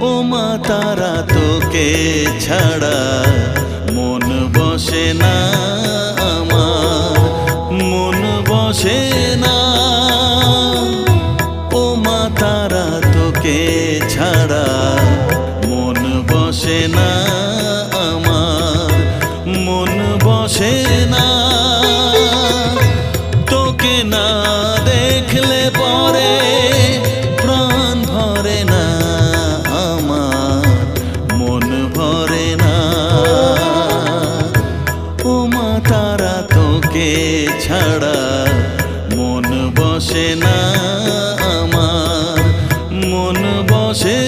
ও মা তারা তোকে ছাড়া মন বসে না আমার, মন বসে না। ও মা তারা তোকে ছাড়া মন বসে না আমার, মন বসে না। তোকে না দেখলে পরে প্রাণ ভরে না আমার, মন ভরে না। ও মা তারা তোকে ছাড়া মন বসে না আমার, মন বসে